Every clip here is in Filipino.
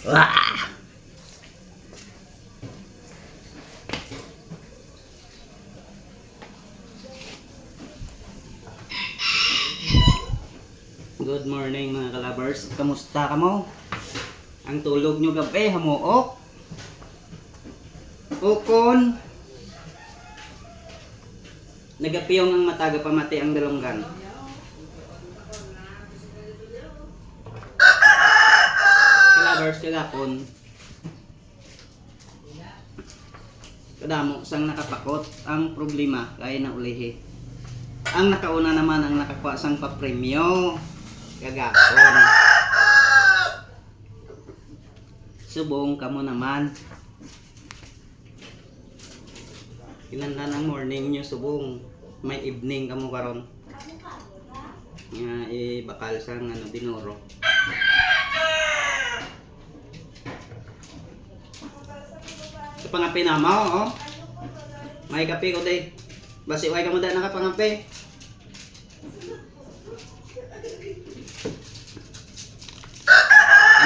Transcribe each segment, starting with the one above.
Wah! Good morning mga kalabers. Kamusta ka mo? Ang tulog nyo gabi, hamuok? Ukon? Nagapiyong ang mataga pamati ang dalunggan. Kalabers kagapon. Kadamo sang nakapakot. Ang problema kaya na ulihi. Ang nakauna naman ang nakakuha sang papremyo. Kagapon. Subong kamo naman. Kinanda ng morning nyo subong. May evening kamo karon. Nga bakal sang dinuro. Sa pangapi na mo, oh. May kape ko day. Basi way kamo da nakapangapi.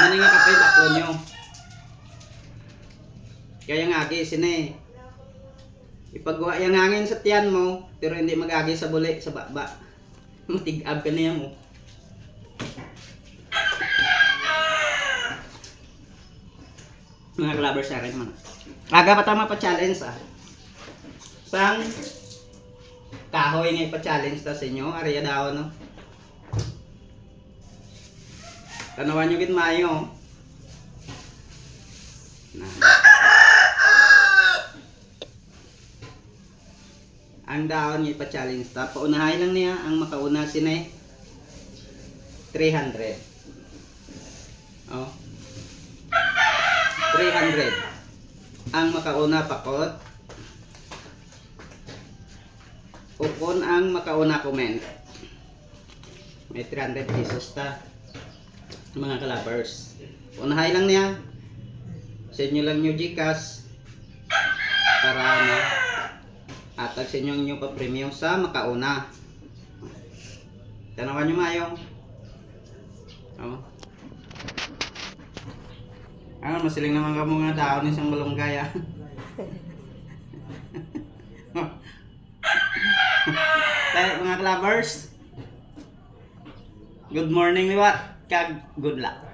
Ano nga kape bako nyo? Kaya nga agi sine. Ipagawa yung hangin sa tiyan mo, pero hindi magagi sa buli sa baba. Matig-ab ka niya mo. Mga kalabers sa akin man. Aga pa tama pa challenge ah. Sang kahoy nga ipa-challenge ta sa inyo, ariya daw no. Tanawan nyo git mayo. Ang daon niya ipa-challenge ta. Paunahay lang niya ang makauna sine 300. Oh. 300. Ang makauna pakot. Ukon ang makauna comment. May 300 pesos ta. Mga kalabers. Unahay lang niya. Sa inyo lang nyo Gcash. Para na atag sa inyo nyo pa premium sa makauna. Tanawan nyo mayong. Oh. Ano, masiling naman ka mga daon isang malunggay ah. Tayo mga kalabers. Good morning liwat. Kag good luck.